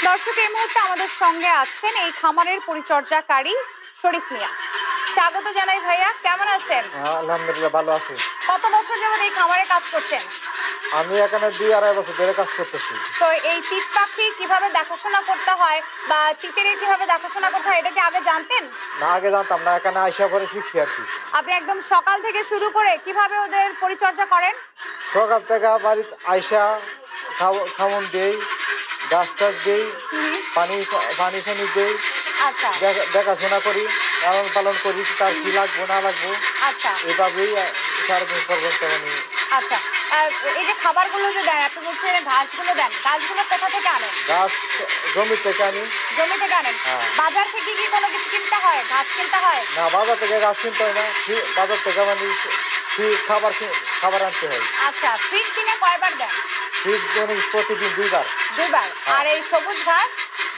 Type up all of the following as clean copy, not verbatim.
দর্শক এই মুহূর্তে আমাদের সঙ্গে আছেন এই খামারের পরিচর্যাকারী শরীফ মিয়া। স্বাগত জানাই ভাইয়া, কেমন আছেন? আলহামদুলিল্লাহ ভালো আছি। কত বছর যাবত এই খামারে কাজ করছেন? আমি এখানে 2-2.5 বছর ধরে কাজ করতেছি। তো এই তিত পাখি কিভাবে দেখাশোনা করতে হয় বা তিতিরের কিভাবে দেখাশোনা করতে হয় এটা কি আগে জানতেন? না, আগে জানতাম না, এখানে আইসা পরে শিখছি আর কি। আপনি একদম সকাল থেকে শুরু করে কিভাবে ওদের পরিচর্যা করেন? সকাল থেকে বাড়িতে আইসা খাওয়ান দেই, গাছ টাছ দেই, পানি টানি দেই, আচ্ছা দেখাশোনা করি, লালন পালন করি, তার কি লাগবো না লাগবো আচ্ছা এভাবেই সারাদিন পর্যন্ত আমি। আচ্ছা, এই যে খাবারগুলো যে দেন, আপনি বলছেন ঘাসগুলো দেন, ঘাসগুলো কোথা থেকে আনেন? গাছ জমি থেকে আনি। জমি থেকে আনেন? হ্যাঁ। বাজার থেকে কি কোনো কিছু কিনতে হয়, ঘাস কিনতে হয়? না, বাজার থেকে গাছ কিনতে হয় না, বাজার থেকে মানে খাবার আনতে হয়। আচ্ছা, ফিড দিনে কয়বার দেন? ফিড প্রতিদিন 2 বার। 2 বার। হ্যাঁ। আর এই সবুজ ঘাস?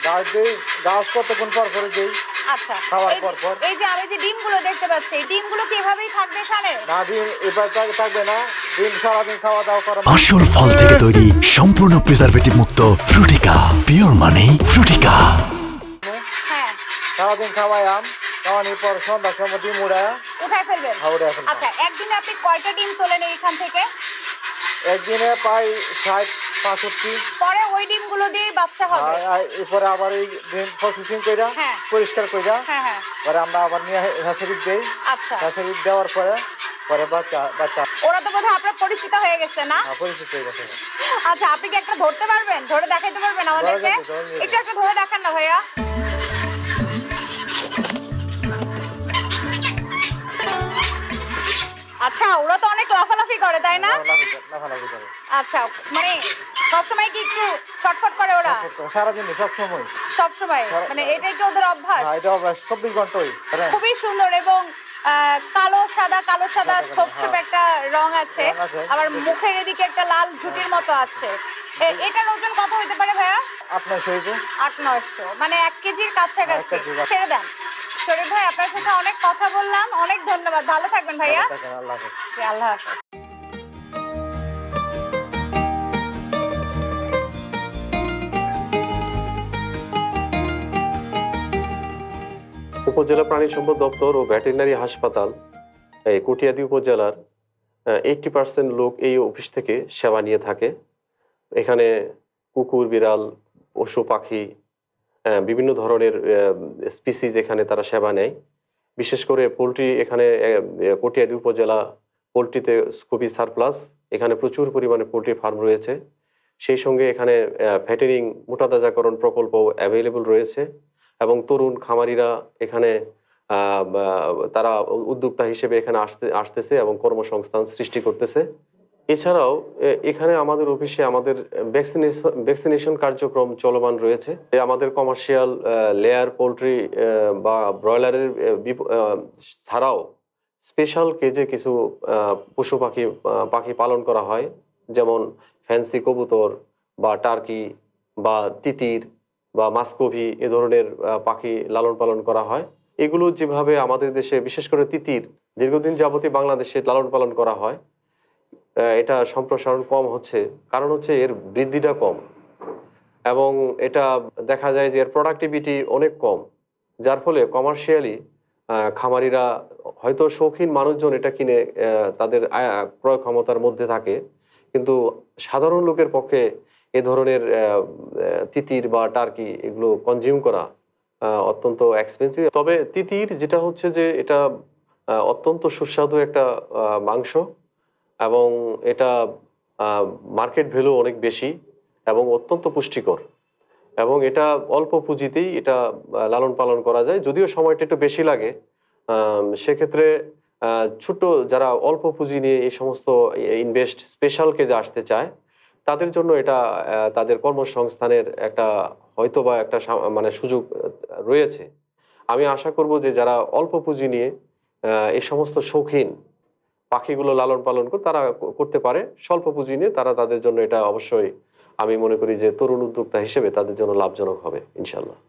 গাছ দিই, গাছ কতক্ষণ পর করে দিই। আচ্ছা, খাওয়ার পর। এই যে আমি যে ডিমগুলো দেখতে পাচ্ছি, এই ডিমগুলো কি এভাবেই থাকবে এখানে? না, ডিম এবার থাকবে না, ডিম সারাদিন খাওয়া দাওয়া করা। আসল ফল থেকে তৈরি সম্পূর্ণ প্রিজারভেটিভ মুক্ত ফ্রুটিকা, পিওর মানে ফ্রুটিকা। হ্যাঁ, সারাদিন খাওয়ানোর পর সন্ধ্যার সময় ডিম উঠায় ফেলবেন? উড়ায় ফেলবো। আচ্ছা, একদিনে আপনি কয়টা ডিম তোলেন এইখান থেকে? একদিনে প্রায় 60-65। পরে ওই ডিমগুলো দিয়ে বাচ্চা হবে? এরপরে আবার এই ডিম প্রসেসিং কইরা, হ্যাঁ। পরিষ্কার কইরা, হ্যাঁ। পরে আমরা আবার নিয়ে হ্যাচারি দেই। আচ্ছা, হ্যাচারি দেওয়ার পরে বাচ্চা ওরা তো বোধহয় আপনার পরিচিত হয়ে গেছে না? পরিচিত হয়ে গেছে। আচ্ছা, আপনি কি একটা ধরতে পারবেন, ধরে দেখাইতে পারবেন আমাদেরকে? ধরে যাবে। একটু একটা ধরে দেখান না ভাইয়া। আচ্ছা, ওরা তো অনেক লাফালাফি করে তাই না? লাফালাফি করে। আচ্ছা, মানে সবসময় কি একটু ছটফট করে ওরা? সারাদিন সবসময়। সবসময়? মানে এটাই কি ওদের অভ্যাস? হ্যাঁ, এটা 24 ঘন্টাই। খুবই সুন্দর এবং কালো সাদা ছোপ ছোপ একটা রং আছে, রং আছে। আবার মুখের এদিকে একটা লাল ঝুটির মতো আছে। এটার ওজন কত হতে পারে ভাইয়া? আপনার শরীরে 800-900, মানে 1 কেজির কাছাকাছি। 1 কেজি। ছেড়ে দেন। শরীফ ভাই, আপনার সাথে অনেক কথা বললাম, অনেক ধন্যবাদ। ভালো থাকবেন ভাইয়া। আল্লাহ হাফেজ। জি, আল্লাহ হাফেজ। উপজেলা প্রাণী সম্পদ দপ্তর ও ভেটেরিনারি হাসপাতাল এই কটিয়াদী উপজেলার 80% লোক এই অফিস থেকে সেবা নিয়ে থাকে। এখানে কুকুর, বিড়াল, পশু পাখি, বিভিন্ন ধরনের স্পিসিস এখানে তারা সেবা নেয়। বিশেষ করে পোলট্রি এখানে কটিয়াদী উপজেলা পোলট্রিতে খুবই সারপ্লাস। এখানে প্রচুর পরিমাণে পোলট্রি ফার্ম রয়েছে। সেই সঙ্গে এখানে ফ্যাটেনিং মোটাতাজাকরণ প্রকল্প অ্যাভেলেবল রয়েছে এবং তরুণ খামারিরা এখানে তারা উদ্যোক্তা হিসেবে এখানে আসতেছে এবং কর্মসংস্থান সৃষ্টি করতেছে। এছাড়াও এখানে আমাদের অফিসে আমাদের ভ্যাকসিনেশন কার্যক্রম চলমান রয়েছে। আমাদের কমার্শিয়াল লেয়ার পোলট্রি বা ব্রয়লারের ছাড়াও স্পেশাল কেজে কিছু পশু পাখি পালন করা হয়, যেমন ফ্যান্সি কবুতর বা টার্কি বা তিতির বা মাস্কোভি এ ধরনের পাখি লালন পালন করা হয়। এগুলো যেভাবে আমাদের দেশে বিশেষ করে তিতির দীর্ঘদিন যাবতীয় বাংলাদেশে লালন পালন করা হয়, এটা সম্প্রসারণ কম হচ্ছে। কারণ হচ্ছে এর বৃদ্ধিটা কম এবং এটা দেখা যায় যে এর প্রোডাক্টিভিটি অনেক কম, যার ফলে কমার্শিয়ালি খামারিরা হয়তো শৌখিন মানুষজন এটা কিনে তাদের ক্রয় ক্ষমতার মধ্যে থাকে, কিন্তু সাধারণ লোকের পক্ষে এ ধরনের তিতির বা টার্কি এগুলো কনজিউম করা অত্যন্ত এক্সপেন্সিভ। তবে তিতির যেটা হচ্ছে যে এটা অত্যন্ত সুস্বাদু একটা মাংস এবং এটা মার্কেট ভ্যালু অনেক বেশি এবং অত্যন্ত পুষ্টিকর, এবং এটা অল্প পুঁজিতেই এটা লালন পালন করা যায়। যদিও সময়টা একটু বেশি লাগে, সেক্ষেত্রে ছোট যারা অল্প পুঁজি নিয়ে এই সমস্ত ইনভেস্ট স্পেশাল কেজে আসতে চায় তাদের জন্য এটা তাদের কর্মসংস্থানের একটা হয়তোবা একটা মানে সুযোগ রয়েছে। আমি আশা করব যে যারা অল্প পুঁজি নিয়ে এই সমস্ত শৌখিন পাখিগুলো লালন পালন তারা করতে পারে স্বল্প পুঁজি নিয়ে, তারা তাদের জন্য এটা অবশ্যই আমি মনে করি যে তরুণ উদ্যোক্তা হিসেবে তাদের জন্য লাভজনক হবে ইনশাল্লাহ।